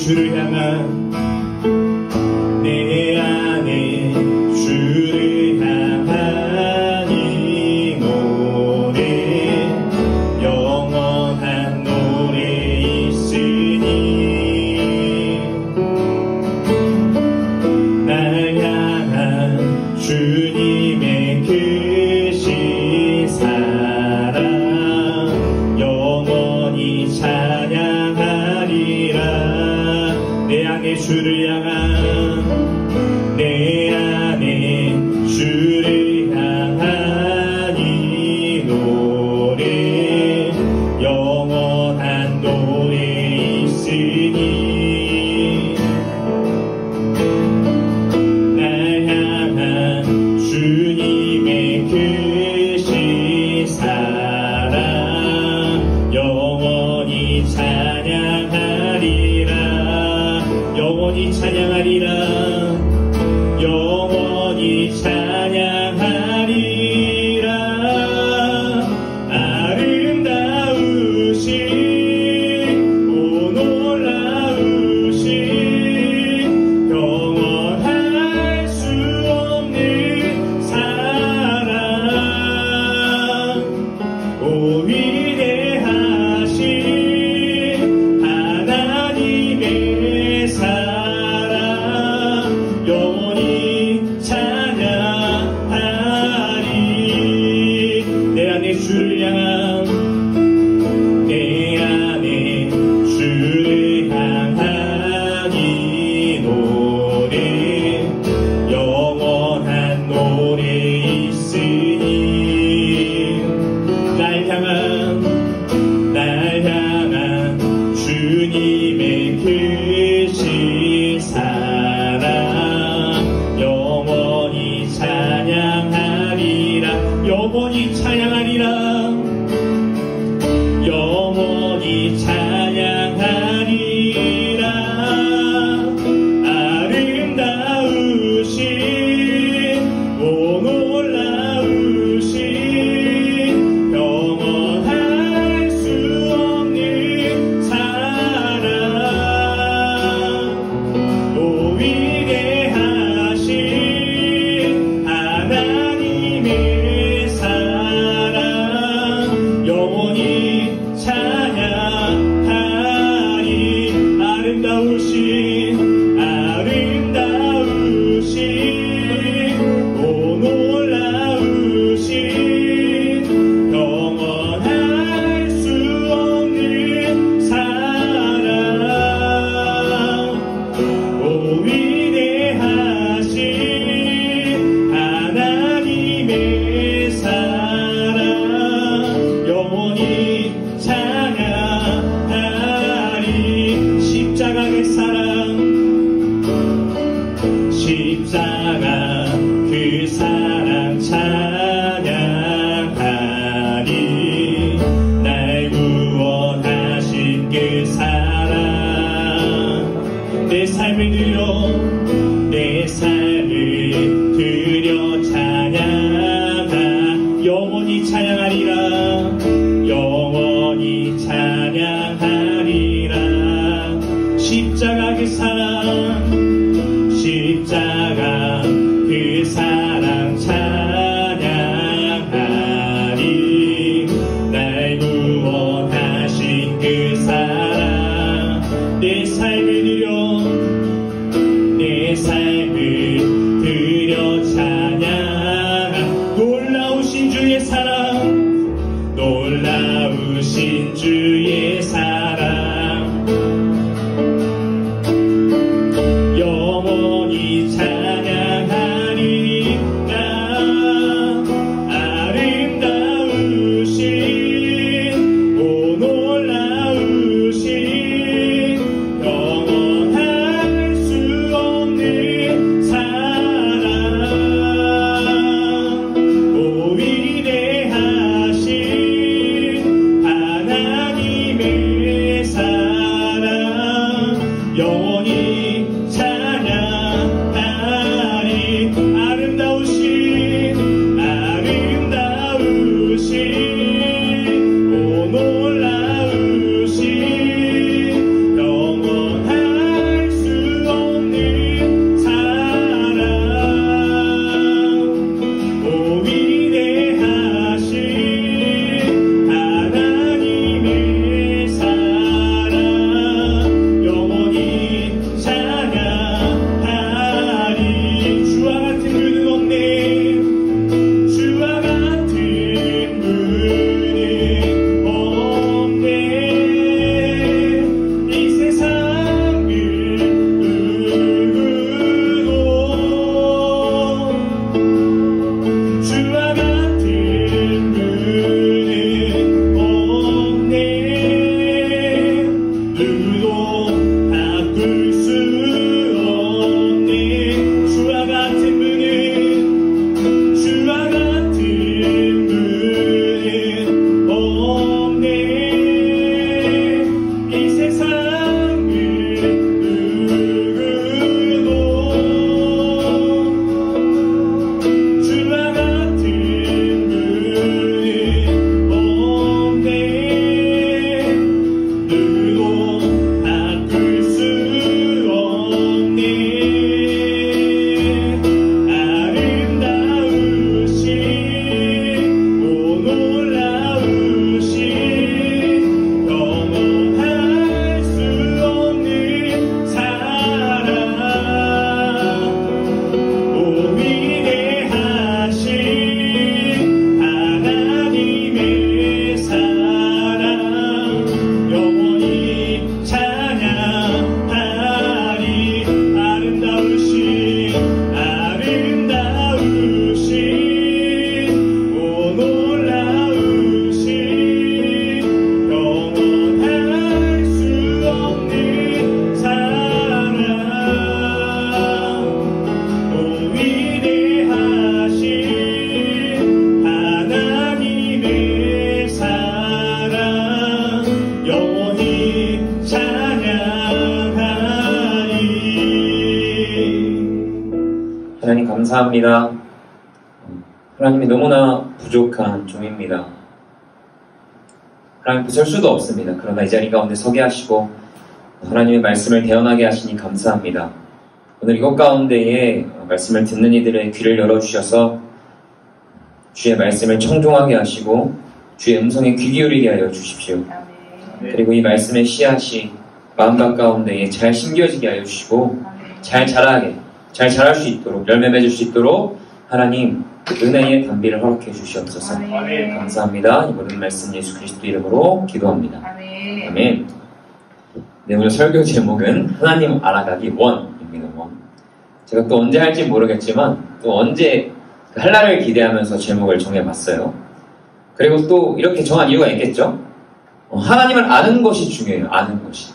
주를 향한 내 안에 주를 향한 이 노래 영원한 노래 있으니 날 향한 주님의 크신 사랑 영원히 찬양하리라. 내 안에 주를 향한 내 안에 주를 향한 이 노래 영원한 노래 있으니 날 향한 주님의 크신 사랑 영원히 찬양하리라. 영원히 찬양하리라. 영원히 찬양하리라. 아름다우신 오 놀라우신 영원할 수 없는 사랑 오 위대하신 하나님의 사랑 영원히 찬양하리. 내 안에 주를 향한 내 안에 주를 향한 이 노래 영원한 노래 있으니 날 향한 주님의 크신 사랑 영원히 찬양하리라. 영원히 찬양하리라. 영원히 찬양하리라. 아름다우신 오 놀라우신 영원할 수 없는 사랑 오 위대하신 하나님의 사랑 영원히 찬양하리. 아름다우신 오 놀라우신 영원할 수 없는 사랑 오 위대하신 하나님의 사랑 영원히 찬양하리. 십자가의 사랑 십자가 그 사랑 찬양하리. 날 구원하신 그 사랑 내 삶을 드려 찬양하 영원히 찬양하리라. 영원히 찬양하리라. 십자가 그 사랑 십자가 그 사랑 찬양하리. 날 구원하신 그 사랑 내 삶을 드려 찬양하. 놀라우신 주의 사랑 놀라우신 주의 사랑 영원히 찬양하리라. 아름다우신 오 놀라우신 영원할 수 없는 사랑 오 위대하신 하나님 감사합니다. 하나님이 너무나 부족한 종입니다. 하나님 설 수도 없습니다. 그러나 이 자리 가운데 서게 하시고 하나님의 말씀을 대언하게 하시니 감사합니다. 오늘 이것 가운데에 말씀을 듣는 이들의 귀를 열어주셔서 주의 말씀을 청종하게 하시고 주의 음성에 귀 기울이게 하여 주십시오. 그리고 이 말씀의 씨앗이 마음각 가운데에 잘 심겨지게 하여 주시고 잘 자랄 수 있도록 열매 맺을 수 있도록 하나님 은혜의 단비를 허락해 주시옵소서. 감사합니다. 이 모든 말씀 예수 그리스도 이름으로 기도합니다. 아멘. 네, 오늘 설교 제목은 하나님 알아가기 1입니다. 1. 제가 또 언제 할지 모르겠지만 또 언제 할 날을 기대하면서 제목을 정해봤어요. 그리고 또 이렇게 정한 이유가 있겠죠? 하나님을 아는 것이 중요해요. 아는 것이.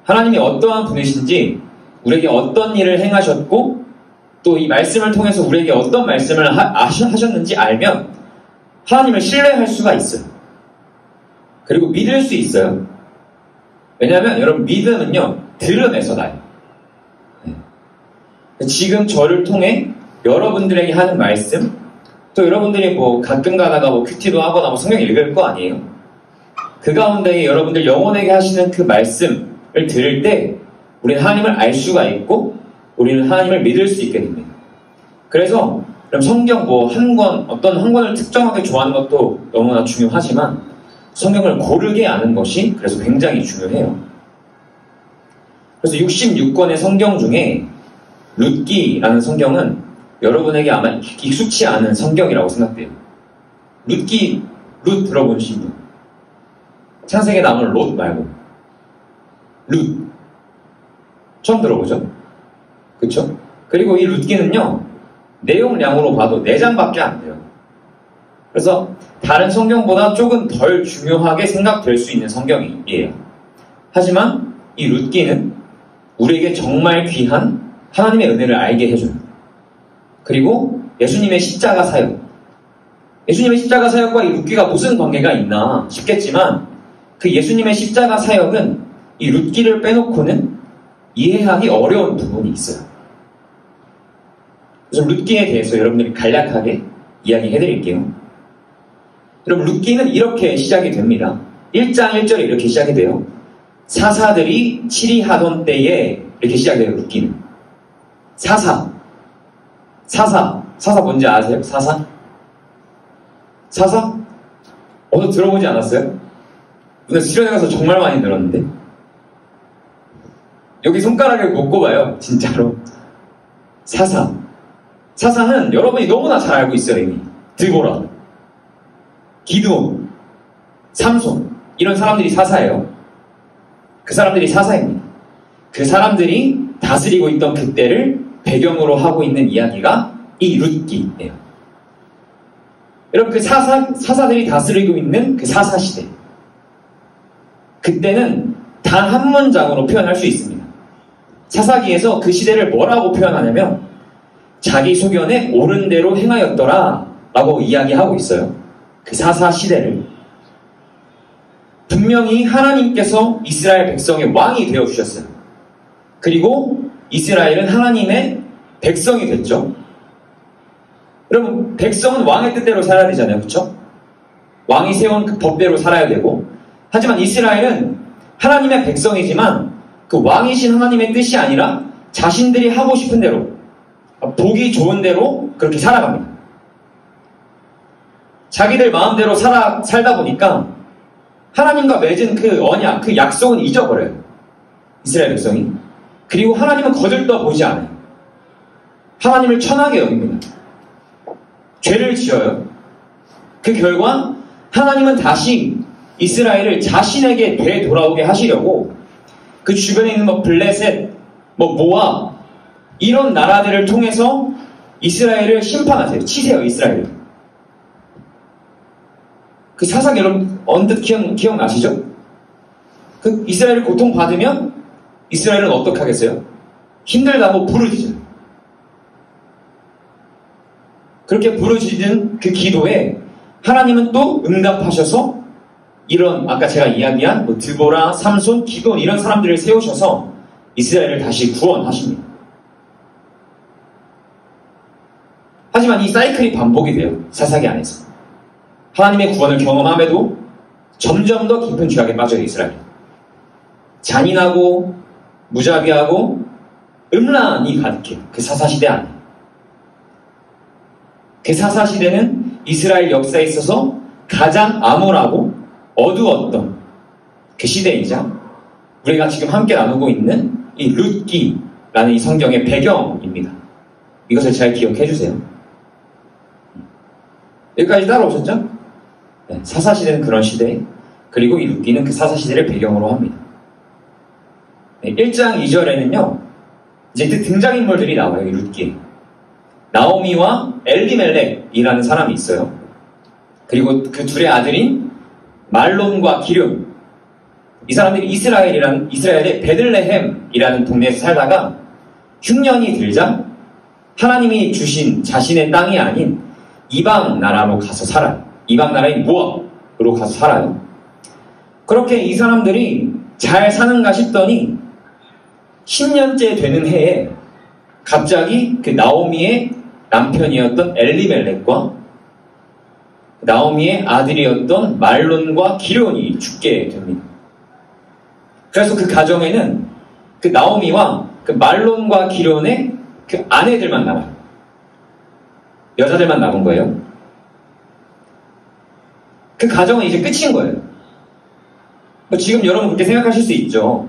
하나님이 어떠한 분이신지 우리에게 어떤 일을 행하셨고 또 이 말씀을 통해서 우리에게 어떤 말씀을 하셨는지 알면 하나님을 신뢰할 수가 있어요. 그리고 믿을 수 있어요. 왜냐하면 여러분 믿음은요 들음에서 나요. 지금 저를 통해 여러분들에게 하는 말씀 또 여러분들이 뭐 가끔 가다가 뭐 큐티도 하거나 뭐 성경 읽을 거 아니에요. 그 가운데 여러분들 영혼에게 하시는 그 말씀을 들을 때 우리는 하나님을 알 수가 있고 우리는 하나님을 믿을 수 있게 됩니다. 그래서 그럼 성경 뭐 한 권, 어떤 한 권을 특정하게 좋아하는 것도 너무나 중요하지만 성경을 고르게 아는 것이 그래서 굉장히 중요해요. 그래서 66권의 성경 중에 룻기라는 성경은 여러분에게 아마 익숙치 않은 성경이라고 생각돼요. 룻 들어보신 분? 창세기에 나오는 롯 말고 룻 처음 들어보죠? 그쵸? 그리고 이 룻기는요 내용량으로 봐도 4장밖에 안 돼요. 그래서 다른 성경보다 조금 덜 중요하게 생각될 수 있는 성경이에요. 하지만 이 룻기는 우리에게 정말 귀한 하나님의 은혜를 알게 해줘요. 그리고 예수님의 십자가 사역, 예수님의 십자가 사역과 이 룻기가 무슨 관계가 있나 싶겠지만 그 예수님의 십자가 사역은 이 룻기를 빼놓고는 이해하기 어려운 부분이 있어요. 그래서 룻기에 대해서 여러분들이 간략하게 이야기해드릴게요. 여러분 룻기는 이렇게 시작이 됩니다. 1장 1절에 이렇게 시작이 돼요. 사사들이 치리하던 때에 이렇게 시작돼요. 룻기는 사사 뭔지 아세요? 사사? 어디서 들어보지 않았어요? 오늘 수련회 가서 정말 많이 들었는데 여기 손가락을 못 꼽아요. 진짜로. 사사는 여러분이 너무나 잘 알고 있어요. 이미 드보라, 기드온, 삼손 이런 사람들이 사사예요. 그 사람들이 사사입니다. 그 사람들이 다스리고 있던 그때를 배경으로 하고 있는 이야기가 이 룻기예요. 여러분 그 사사들이 다스리고 있는 그 사사시대 그때는 단 한 문장으로 표현할 수 있습니다. 사사기에서 그 시대를 뭐라고 표현하냐면 자기 소견에 옳은 대로 행하였더라 라고 이야기하고 있어요. 그 사사 시대를 분명히 하나님께서 이스라엘 백성의 왕이 되어주셨어요. 그리고 이스라엘은 하나님의 백성이 됐죠. 여러분 백성은 왕의 뜻대로 살아야 되잖아요. 그렇죠? 왕이 세운 그 법대로 살아야 되고 하지만 이스라엘은 하나님의 백성이지만 그 왕이신 하나님의 뜻이 아니라 자신들이 하고 싶은 대로 보기 좋은 대로 그렇게 살아갑니다. 자기들 마음대로 살다 보니까 하나님과 맺은 그 언약, 그 약속은 잊어버려요. 이스라엘 백성이. 그리고 하나님은 거들떠 보이지 않아요. 하나님을 천하게 여깁니다. 죄를 지어요. 그 결과 하나님은 다시 이스라엘을 자신에게 되돌아오게 하시려고 그 주변에 있는 뭐 블레셋, 뭐 모압 이런 나라들을 통해서 이스라엘을 심판하세요. 치세요. 이스라엘을. 그 사상 여러분 언뜻 기억나시죠? 그 이스라엘을 고통받으면 이스라엘은 어떻게 하겠어요? 힘들다고 부르짖어요. 그렇게 부르짖은 그 기도에 하나님은 또 응답하셔서 이런 아까 제가 이야기한 뭐 드보라, 삼손, 기돈 이런 사람들을 세우셔서 이스라엘을 다시 구원하십니다. 하지만 이 사이클이 반복이 돼요. 사사기 안에서. 하나님의 구원을 경험함에도 점점 더 깊은 죄악에 빠져요, 이스라엘. 잔인하고 무자비하고 음란이 가득해요. 그 사사시대 안에. 그 사사시대는 이스라엘 역사에 있어서 가장 암울하고 어두웠던 그 시대이자 우리가 지금 함께 나누고 있는 이 룻기라는 이 성경의 배경입니다. 이것을 잘 기억해 주세요. 여기까지 따라오셨죠? 네, 사사시대는 그런 시대, 그리고 이 룻기는 그 사사시대를 배경으로 합니다. 네, 1장 2절에는요, 이제 그 등장인물들이 나와요, 이 룻기에. 나오미와 엘리멜렉이라는 사람이 있어요. 그리고 그 둘의 아들인 말론과 기륜. 이 사람들이 이스라엘의 베들레헴이라는 동네에서 살다가 흉년이 들자 하나님이 주신 자신의 땅이 아닌 이방 나라로 가서 살아요. 이방 나라인 모압으로 가서 살아요. 그렇게 이 사람들이 잘 사는가 싶더니 10년째 되는 해에 갑자기 그 나오미의 남편이었던 엘리멜렉과 나오미의 아들이었던 말론과 기륜이 죽게 됩니다. 그래서 그 가정에는 그 나오미와 그 말론과 기륜의 그 아내들만 남아요. 여자들만 남은 거예요. 그 가정은 이제 끝인 거예요. 지금 여러분 그렇게 생각하실 수 있죠.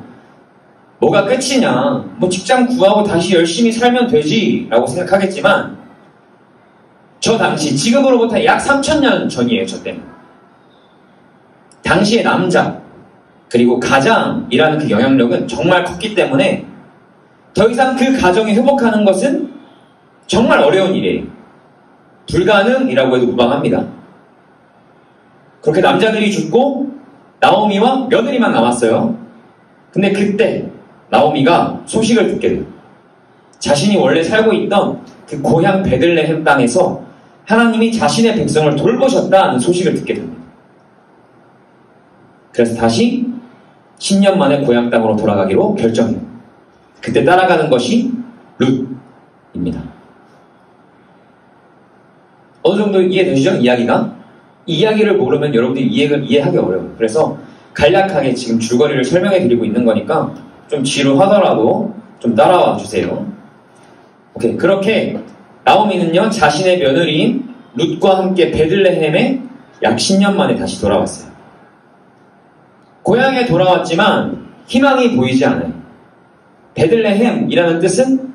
뭐가 끝이냐, 직장 구하고 다시 열심히 살면 되지 라고 생각하겠지만 저 당시, 지금으로부터 약 3000년 전이에요. 저 때는. 당시의 남자 그리고 가장이라는 그 영향력은 정말 컸기 때문에 더 이상 그 가정이 회복하는 것은 정말 어려운 일이에요. 불가능이라고 해도 무방합니다. 그렇게 남자들이 죽고 나오미와 며느리만 남았어요. 근데 그때 나오미가 소식을 듣게 돼요. 자신이 원래 살고 있던 그 고향 베들레헴 땅에서 하나님이 자신의 백성을 돌보셨다는 소식을 듣게 됩니다. 그래서 다시 10년 만에 고향 땅으로 돌아가기로 결정해요. 그때 따라가는 것이 룻입니다. 어느 정도 이해되시죠? 이야기가? 이 이야기를 모르면 여러분들이 이해하기 어려워요. 그래서 간략하게 지금 줄거리를 설명해 드리고 있는 거니까 좀 지루하더라도 좀 따라와 주세요. 오케이. 그렇게 나오미는요, 자신의 며느리인 룻과 함께 베들레헴에 약 10년 만에 다시 돌아왔어요. 고향에 돌아왔지만 희망이 보이지 않아요. 베들레헴이라는 뜻은,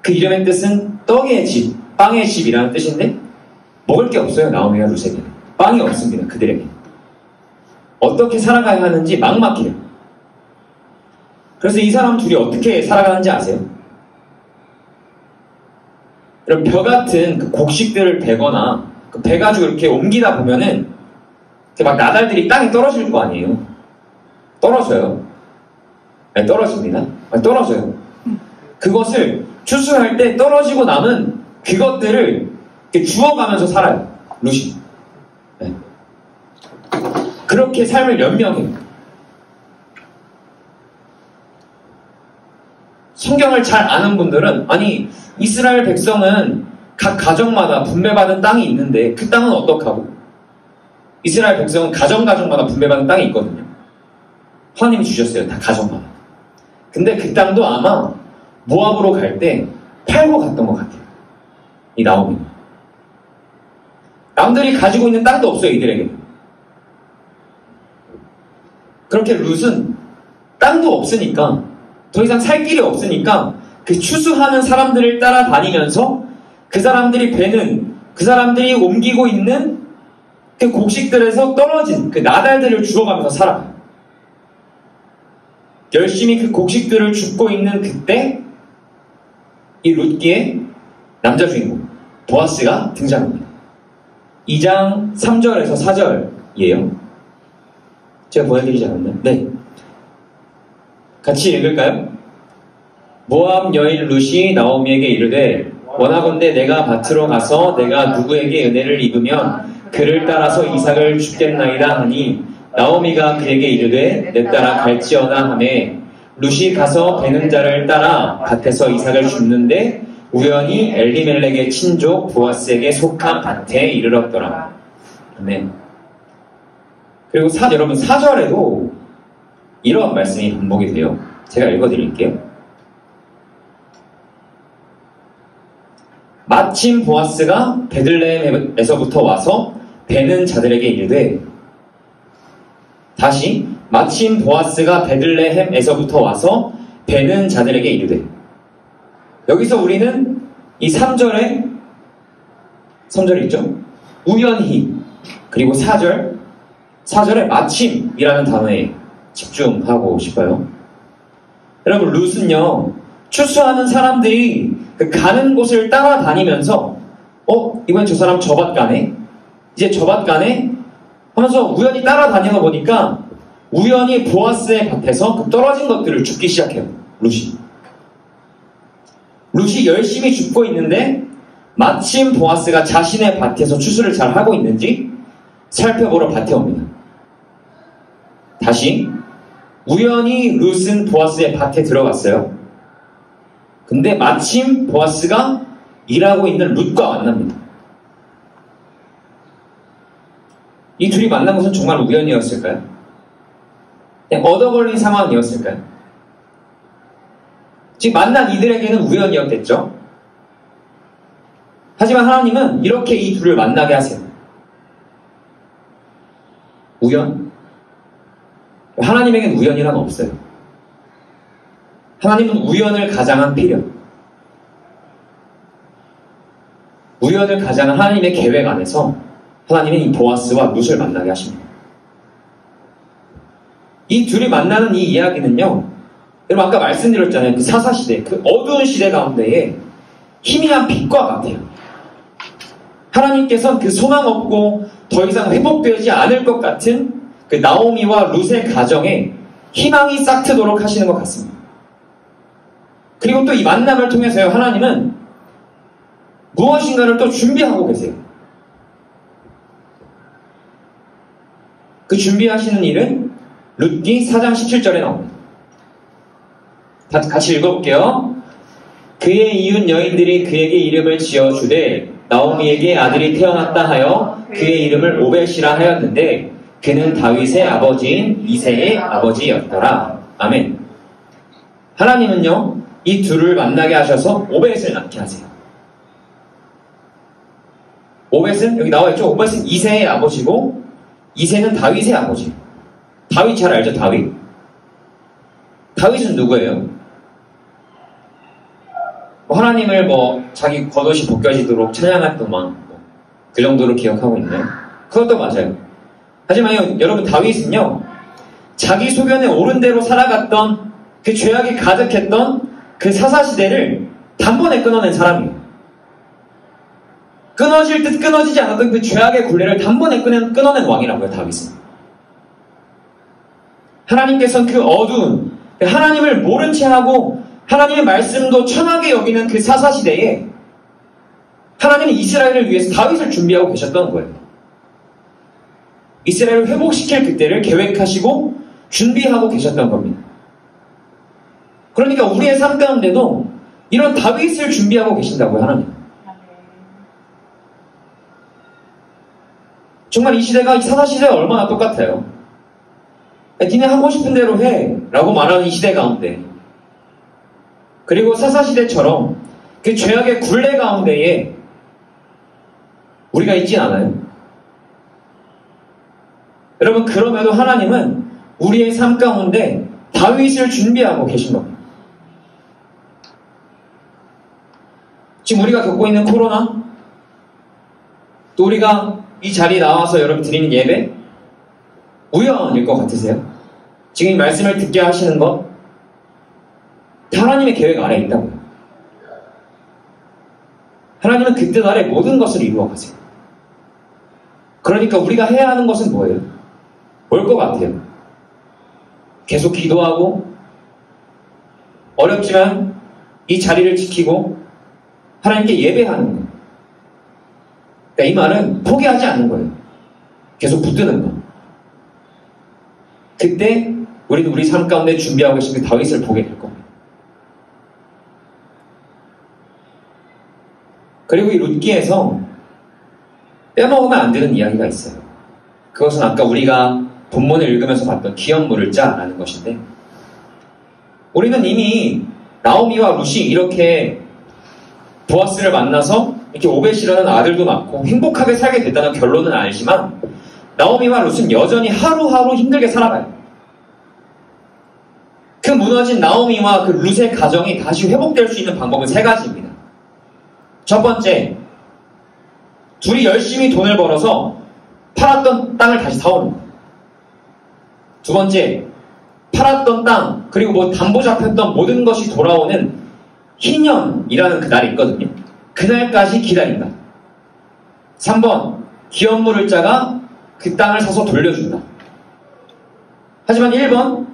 그 이름의 뜻은 떡의 집, 빵의 집이라는 뜻인데 먹을 게 없어요. 나오미와 룻에게는. 빵이 없습니다. 그들에게. 어떻게 살아가야 하는지 막막해요. 그래서 이 사람 둘이 어떻게 살아가는지 아세요? 이런 벼 같은 그 곡식들을 베거나 그 배 가지고 이렇게 옮기다 보면은 막 나달들이 땅에 떨어질 거 아니에요. 떨어져요. 네, 떨어집니다. 떨어져요. 그것을 추수할 때 떨어지고 남은 그것들을 이렇게 주워가면서 살아요. 룻이. 네. 그렇게 삶을 연명해요. 성경을 잘 아는 분들은, 아니 이스라엘 백성은 각 가정마다 분배받은 땅이 있는데 그 땅은 어떡하고? 이스라엘 백성은 가정마다 분배받은 땅이 있거든요. 하나님이 주셨어요. 다 가정마다. 근데 그 땅도 아마 모압으로 갈 때 팔고 갔던 것 같아요. 이 나오미. 남들이 가지고 있는 땅도 없어요. 이들에게. 그렇게 룻은 땅도 없으니까, 더 이상 살 길이 없으니까 그 추수하는 사람들을 따라다니면서 그 사람들이 베는, 그 사람들이 옮기고 있는 그 곡식들에서 떨어진 그 나달들을 주워가면서 살아가요. 열심히 그 곡식들을 줍고 있는 그때 이 룻기의 남자 주인공 보아스가 등장합니다. 2장 3절에서 4절이에요. 제가 보여드리지 않았나요? 네. 같이 읽을까요? 모압 여인 룻이 나오미에게 이르되 원하건대 내가 밭으로 가서 내가 누구에게 은혜를 입으면 그를 따라서 이삭을 줍겠나이다 하니 나오미가 그에게 이르되 내 따라 갈지어다 하매 룻이 가서 베는 자를 따라 밭에서 이삭을 줍는데 우연히 엘리멜렉의 친족 보아스에게 속한 밭에 이르렀더라. 아멘. 그리고 여러분 4절에도 이러한 말씀이 반복이 돼요. 제가 읽어드릴게요. 마침 보아스가 베들레헴에서부터 와서 베는 자들에게 이르되, 다시 마침 보아스가 베들레헴에서부터 와서 베는 자들에게 이르되. 여기서 우리는 이 3절에 있죠? 우연히, 그리고 4절에 마침이라는 단어에 집중하고 싶어요. 여러분, 룻은요, 추수하는 사람들이 그 가는 곳을 따라다니면서 이번엔 저 사람 저 밭 가네? 이제 저 밭 가네? 하면서 우연히 따라다니다 보니까 우연히 보아스의 밭에서 그 떨어진 것들을 줍기 시작해요. 룻이 열심히 줍고 있는데 마침 보아스가 자신의 밭에서 추수를 잘 하고 있는지 살펴보러 밭에 옵니다. 다시 우연히 룻은 보아스의 밭에 들어갔어요. 근데 마침 보아스가 일하고 있는 룻과 만납니다. 이 둘이 만난 것은 정말 우연이었을까요? 그냥 얻어걸린 상황이었을까요? 지금 만난 이들에게는 우연이었겠죠? 하지만 하나님은 이렇게 이 둘을 만나게 하세요. 우연? 하나님에겐 우연이란 없어요. 하나님은 우연을 가장한 필요, 우연을 가장한 하나님의 계획 안에서 하나님은 이 보아스와 룻을 만나게 하십니다. 이 둘이 만나는 이 이야기는요, 여러분 아까 말씀드렸잖아요. 그 사사시대, 그 어두운 시대 가운데에 희미한 빛과 같아요. 하나님께서는 그 소망 없고 더 이상 회복되지 않을 것 같은 그 나오미와 룻의 가정에 희망이 싹트도록 하시는 것 같습니다. 그리고 또 이 만남을 통해서요, 하나님은 무엇인가를 또 준비하고 계세요. 그 준비하시는 일은 룻기 4장 17절에 나옵니다. 같이 읽어볼게요. 그의 이웃 여인들이 그에게 이름을 지어주되 나오미에게 아들이 태어났다 하여 그의 이름을 오벳이라 하였는데 그는 다윗의 아버지인 이새의 아버지였더라. 아멘. 하나님은요, 이 둘을 만나게 하셔서 오벳을 낳게 하세요. 오벳은 여기 나와있죠. 오벳은 이새의 아버지고 이새는 다윗의 아버지. 다윗 잘 알죠? 다윗은 누구예요? 하나님을 자기 겉옷이 벗겨지도록 찬양했던 그 정도로 기억하고 있나요? 그것도 맞아요. 하지만 여러분, 다윗은요, 자기 소견에 옳은 대로 살아갔던 그 죄악이 가득했던 그 사사시대를 단번에 끊어낸 사람이에요. 끊어질 듯 끊어지지 않았던 그 죄악의 굴레를 단번에 끊어낸 왕이라고요, 다윗은. 하나님께서는 그 어두운, 하나님을 모른 채 하고 하나님의 말씀도 천하게 여기는 그 사사시대에 하나님은 이스라엘을 위해서 다윗을 준비하고 계셨던 거예요. 이스라엘을 회복시킬 그때를 계획하시고 준비하고 계셨던 겁니다. 그러니까 우리의 삶 가운데도 이런 다윗을 준비하고 계신다고요, 하나님. 정말 이 시대가, 이 사사시대가 얼마나 똑같아요. 니네 하고 싶은 대로 해 라고 말하는 이 시대 가운데, 그리고 사사시대처럼 그 죄악의 굴레 가운데에 우리가 있진 않아요. 여러분, 그럼에도 하나님은 우리의 삶 가운데 다윗을 준비하고 계신 겁니다. 지금 우리가 겪고 있는 코로나, 또 우리가 이 자리에 나와서 여러분 드리는 예배, 우연일 것 같으세요? 지금 이 말씀을 듣게 하시는 것, 다 하나님의 계획 아래 있다고요. 하나님은 그 뜻 아래 모든 것을 이루어 가세요. 그러니까 우리가 해야 하는 것은 뭐예요? 뭘 것 같아요? 계속 기도하고, 어렵지만 이 자리를 지키고 하나님께 예배하는 거예요. 그러니까 이 말은 포기하지 않는 거예요. 계속 붙드는 거. 그때 우리는 우리 삶 가운데 준비하고 계신 그 다윗을 보게 될 겁니다. 그리고 이 룻기에서 빼먹으면 안 되는 이야기가 있어요. 그것은 아까 우리가 본문을 읽으면서 봤던 기업물을 짜라는 것인데, 우리는 이미 나오미와 룻이 이렇게 보아스를 만나서 이렇게 오벳이라는 아들도 낳고 행복하게 살게 됐다는 결론은 알지만, 나오미와 룻은 여전히 하루하루 힘들게 살아가요. 그 무너진 나오미와 그 룻의 가정이 다시 회복될 수 있는 방법은 3가지입니다. 첫 번째, 둘이 열심히 돈을 벌어서 팔았던 땅을 다시 사오는 거예요. 두 번째, 팔았던 땅, 그리고 뭐 담보 잡혔던 모든 것이 돌아오는 희년이라는 그 날이 있거든요. 그날까지 기다린다. 3번, 기업물을 짜가 그 땅을 사서 돌려준다. 하지만 1번,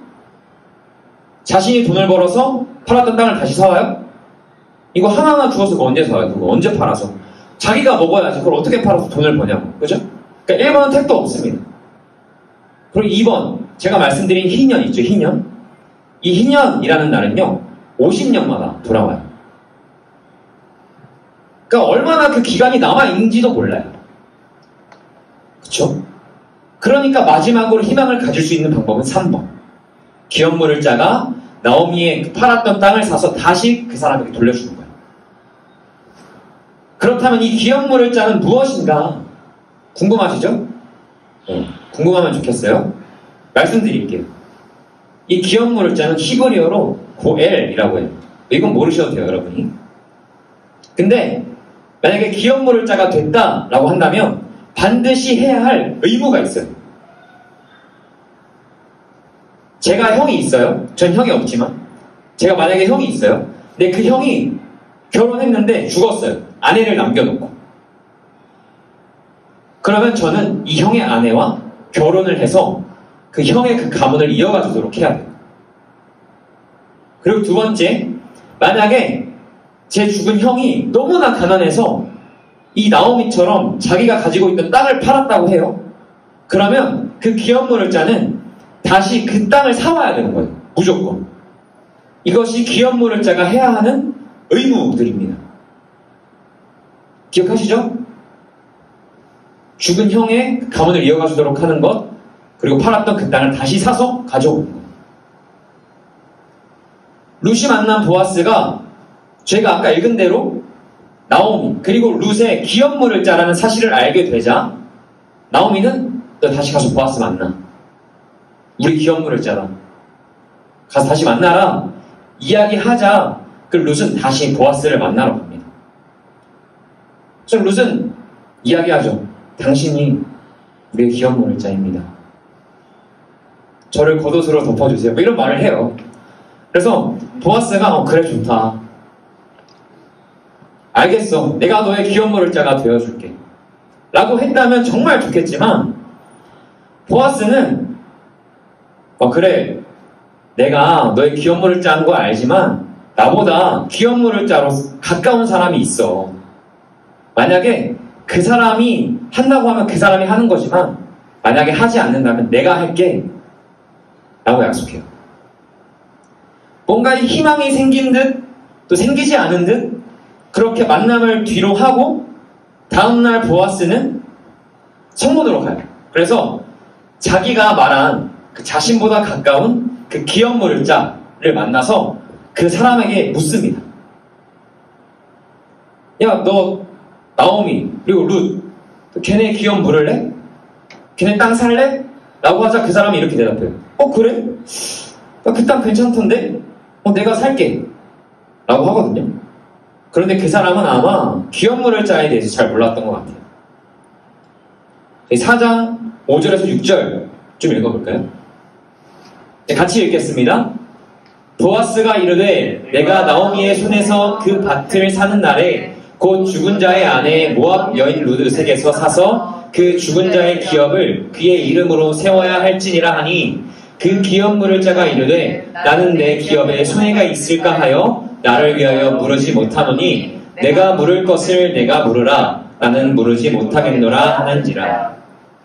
자신이 돈을 벌어서 팔았던 땅을 다시 사와요? 이거 하나하나 주워서 그거 언제 사와요? 그거 언제 팔아서? 자기가 먹어야지 그걸 어떻게 팔아서 돈을 버냐고. 그죠? 그러니까 1번은 택도 없습니다. 그리고 2번, 제가 말씀드린 희년 있죠, 희년? 이 희년이라는 날은요, 50년마다 돌아와요. 그러니까 얼마나 그 기간이 남아있는지도 몰라요. 그쵸? 그러니까 마지막으로 희망을 가질 수 있는 방법은 3번. 기업물을 짜가 나오미의 팔았던 땅을 사서 다시 그 사람에게 돌려주는 거예요. 그렇다면 이 기업물을 짜는 무엇인가? 궁금하시죠? 궁금하면 좋겠어요. 말씀드릴게요. 이 기업물을 짜는 히브리어로 고엘이라고 해요. 이건 모르셔도 돼요, 여러분이. 근데 만약에 기업물을 짜가 됐다라고 한다면 반드시 해야 할 의무가 있어요. 제가 형이 있어요. 전 형이 없지만 제가 만약에 형이 있어요. 근데 그 형이 결혼했는데 죽었어요. 아내를 남겨놓고. 그러면 저는 이 형의 아내와 결혼을 해서 그 형의 그 가문을 이어가주도록 해야 돼요. 그리고 두 번째, 만약에 제 죽은 형이 너무나 가난해서 이 나오미처럼 자기가 가지고 있던 땅을 팔았다고 해요. 그러면 그 기업물을 짜는 다시 그 땅을 사와야 되는 거예요. 무조건. 이것이 기업물을 짜가 해야 하는 의무들입니다. 기억하시죠? 죽은 형의 가문을 이어가주도록 하는 것, 그리고 팔았던 그 땅을 다시 사서 가져오는 것. 룻이 만난 보아스가 제가 아까 읽은 대로 나오미 그리고 룻의 기업물을 짜라는 사실을 알게 되자 나오미는 너 다시 가서 보아스 만나. 우리 기업물을 짜라. 가서 다시 만나라. 이야기하자. 그 룻은 다시 보아스를 만나러 갑니다. 그래서 룻은 이야기하죠. 당신이 우리의 기업물을 짜입니다. 저를 겉옷으로 덮어주세요. 뭐 이런 말을 해요. 그래서 보아스가 그래 좋다. 알겠어. 내가 너의 기업물을 짜가 되어줄게. 라고 했다면 정말 좋겠지만 보아스는 그래 내가 너의 기업물을 짠 거 알지만 나보다 기업물을 짜로 가까운 사람이 있어. 만약에 그 사람이 한다고 하면 그 사람이 하는 거지만 만약에 하지 않는다면 내가 할게 라고 약속해요. 뭔가 희망이 생긴 듯 또 생기지 않은 듯 그렇게 만남을 뒤로 하고 다음날 보아스는 성문으로 가요. 그래서 자기가 말한 그 자신보다 가까운 그 기업물을 짜를 만나서 그 사람에게 묻습니다. 야, 너 나오미 그리고 룻 걔네 기업 물을래? 걔네 땅 살래? 라고 하자 그 사람이 이렇게 대답해요. 그래? 그 땅 괜찮던데? 내가 살게 라고 하거든요. 그런데 그 사람은 아마 기업물을 짜에 대해서 잘 몰랐던 것 같아요. 4장 5절에서 6절 좀 읽어볼까요? 같이 읽겠습니다. 보아스가 이르되 내가 나오미의 손에서 그 밭을 사는 날에 곧 죽은 자의 아내 모압 여인 룻에게서 사서 그 죽은 자의 기업을 그의 이름으로 세워야 할지니라 하니 그 기업물을 짜가 이르되 나는 내 기업에 손해가 있을까 하여 나를 위하여 물으지 못하노니 내가 물을 것을 내가 물으라 나는 물으지 못하겠노라 하는지라.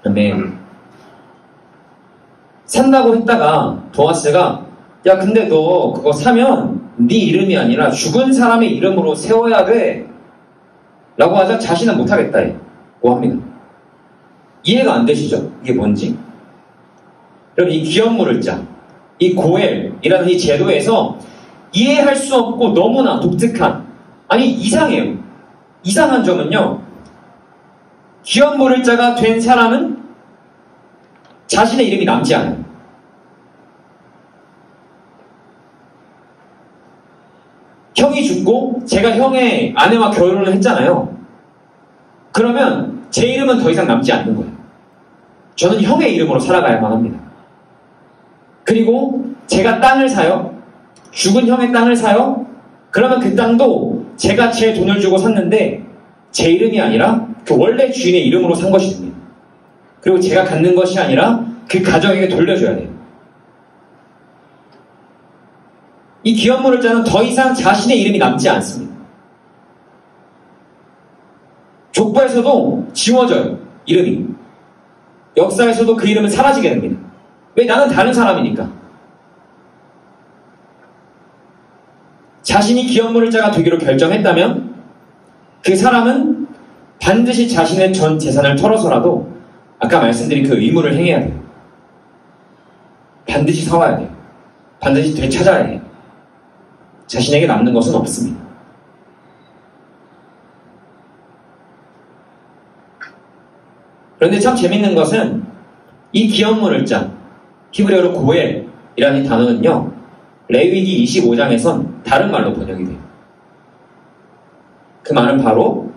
아멘. 산다고 했다가 보아스가 야 근데 너 그거 사면 네 이름이 아니라 죽은 사람의 이름으로 세워야 돼 라고 하자 자신은 못하겠다고 합니다. 이해가 안 되시죠? 이게 뭔지? 여러분, 이 기업물을 자, 이 고엘이라는 이 제도에서 이해할 수 없고 너무나 독특한, 아니 이상해요. 이상한 점은요, 기업물을 자가 된 사람은 자신의 이름이 남지 않아요. 형이 죽고 제가 형의 아내와 결혼을 했잖아요. 그러면 제 이름은 더 이상 남지 않는 거예요. 저는 형의 이름으로 살아가야만 합니다. 그리고 제가 땅을 사요. 죽은 형의 땅을 사요. 그러면 그 땅도 제가 제 돈을 주고 샀는데 제 이름이 아니라 그 원래 주인의 이름으로 산 것이 됩니다. 그리고 제가 갖는 것이 아니라 그 가정에게 돌려줘야 돼요. 이 기업물을 자는 더 이상 자신의 이름이 남지 않습니다. 족보에서도 지워져요. 이름이. 역사에서도 그 이름은 사라지게 됩니다. 왜? 나는 다른 사람이니까. 자신이 기업물을 자가 되기로 결정했다면 그 사람은 반드시 자신의 전 재산을 털어서라도 아까 말씀드린 그 의무를 행해야 돼요. 반드시 사와야 돼요. 반드시 되찾아야 해요. 자신에게 남는 것은 없습니다. 그런데 참 재밌는 것은 이 기업물을 자, 히브리어로 고엘이라는 이 단어는요, 레위기 25장에선 다른 말로 번역이 돼요. 그 말은 바로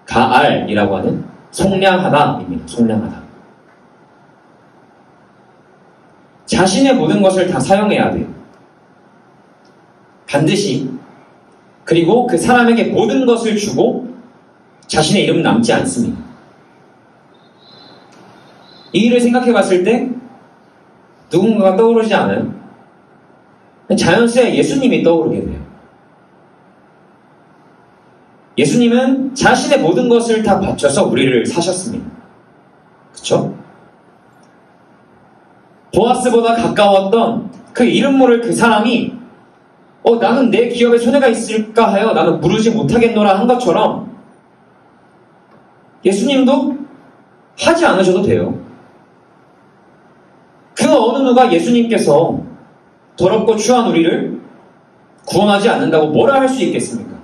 가알이라고 하는 속량하다입니다. 속량하다. 자신의 모든 것을 다 사용해야 돼요. 반드시. 그리고 그 사람에게 모든 것을 주고 자신의 이름은 남지 않습니다. 이 일을 생각해 봤을 때 누군가가 떠오르지 않아요? 자연스레 예수님이 떠오르게 돼요. 예수님은 자신의 모든 것을 다 바쳐서 우리를 사셨습니다. 그쵸? 보아스보다 가까웠던 그 이름 모를 그 사람이 나는 내 기업에 손해가 있을까 하여 나는 무르지 못하겠노라 한 것처럼 예수님도 하지 않으셔도 돼요. 그 어느 누가 예수님께서 더럽고 추한 우리를 구원하지 않는다고 뭐라 할 수 있겠습니까?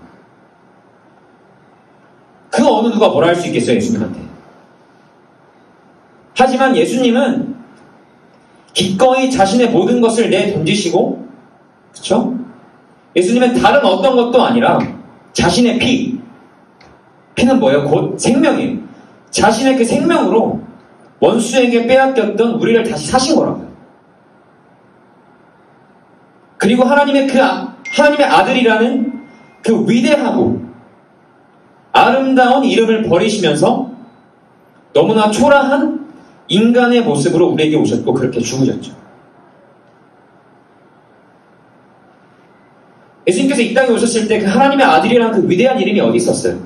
그 어느 누가 뭐라 할 수 있겠어요, 예수님한테. 하지만 예수님은 기꺼이 자신의 모든 것을 내던지시고, 그쵸? 예수님은 다른 어떤 것도 아니라 자신의 피는 뭐예요? 곧 생명이에요. 자신의 그 생명으로 원수에게 빼앗겼던 우리를 다시 사신 거라고요. 그리고 하나님의 아들이라는 그 위대하고 아름다운 이름을 버리시면서 너무나 초라한 인간의 모습으로 우리에게 오셨고 그렇게 죽으셨죠. 예수님께서 이 땅에 오셨을 때 그 하나님의 아들이라는 그 위대한 이름이 어디 있었어요?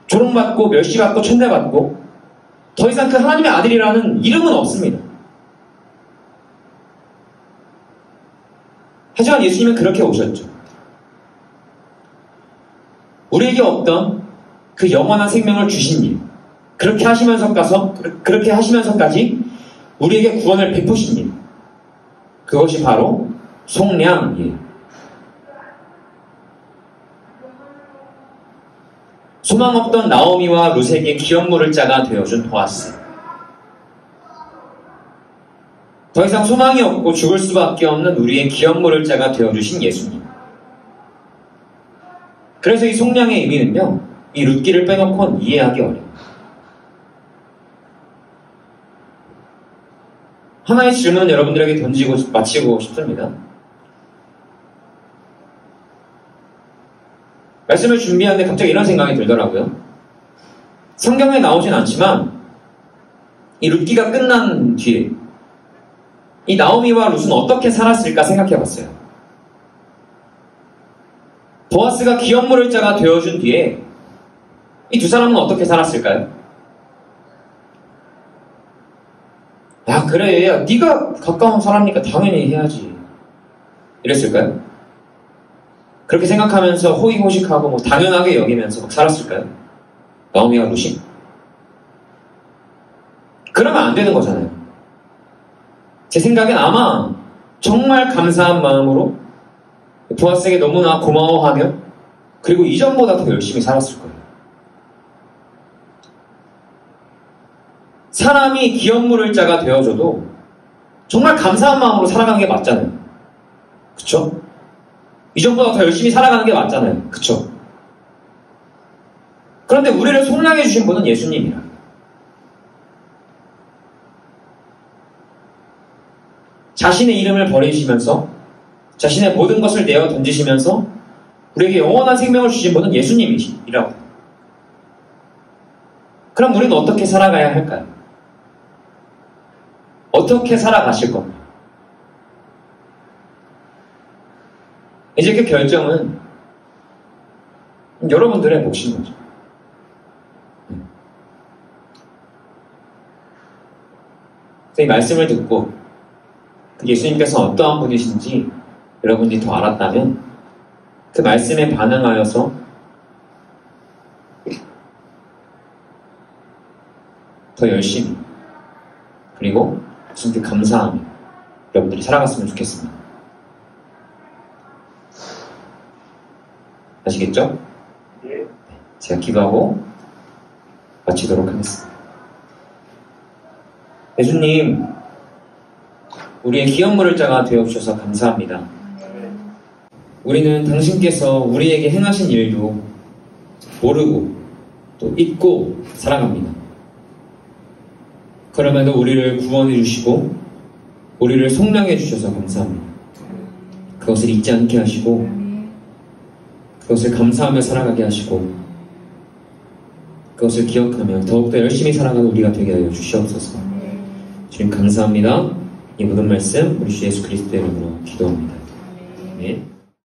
조롱받고 멸시받고 천대받고 더 이상 그 하나님의 아들이라는 이름은 없습니다. 하지만 예수님은 그렇게 오셨죠. 우리에게 없던 그 영원한 생명을 주신 일, 그렇게 하시면서까지 우리에게 구원을 베푸신 일, 그것이 바로 속량이에요. 소망 없던 나오미와 루세에게 기업물을 자가 되어준 보아스. 더 이상 소망이 없고 죽을 수밖에 없는 우리의 기업물을 자가 되어주신 예수님. 그래서 이 속량의 의미는요, 이 룻기를 빼놓고는 이해하기 어려워요. 하나의 질문을 여러분들에게 던지고 마치고 싶습니다. 말씀을 준비하는데 갑자기 이런 생각이 들더라고요. 성경에 나오진 않지만 이 룻기가 끝난 뒤에 이 나오미와 룻은 어떻게 살았을까 생각해봤어요. 보아스가 기업물을 자가 되어준 뒤에 이 두 사람은 어떻게 살았을까요? 야, 그래, 야, 네가 가까운 사람이니까 당연히 해야지. 이랬을까요? 그렇게 생각하면서 호의호식하고 뭐 당연하게 여기면서 막 살았을까요? 나오미와 룻이? 그러면 안 되는 거잖아요. 제 생각엔 아마 정말 감사한 마음으로 보아스에게 너무나 고마워하며 그리고 이전보다 더 열심히 살았을 거예요. 사람이 기업 물을 자가 되어줘도 정말 감사한 마음으로 살아가는 게 맞잖아요. 그쵸? 이전보다 더 열심히 살아가는 게 맞잖아요. 그쵸? 그런데 우리를 속량해 주신 분은 예수님이라. 자신의 이름을 버리시면서 자신의 모든 것을 내어 던지시면서 우리에게 영원한 생명을 주신 분은 예수님이시라고. 그럼 우리는 어떻게 살아가야 할까요? 어떻게 살아가실 겁니까? 이제 그 결정은 여러분들의 몫인 거죠. 이 말씀을 듣고 예수님께서 어떠한 분이신지 여러분들이 더 알았다면 그 말씀에 반응하여서 더 열심히 그리고 예수님께 감사하며 여러분들이 살아갔으면 좋겠습니다. 아시겠죠? 네. 제가 기도하고 마치도록 하겠습니다. 예수님, 우리의 기업 물을 자가 되어주셔서 감사합니다. 우리는 당신께서 우리에게 행하신 일도 모르고 또 잊고 살아갑니다. 그럼에도 우리를 구원해 주시고 우리를 속량해 주셔서 감사합니다. 그것을 잊지 않게 하시고 그것을 감사하며 살아가게 하시고 그것을 기억하며 더욱더 열심히 살아가는 우리가 되게 하여 주시옵소서. 주님 감사합니다. 이 모든 말씀 우리 주 예수 그리스도의 이름으로 기도합니다. 아멘.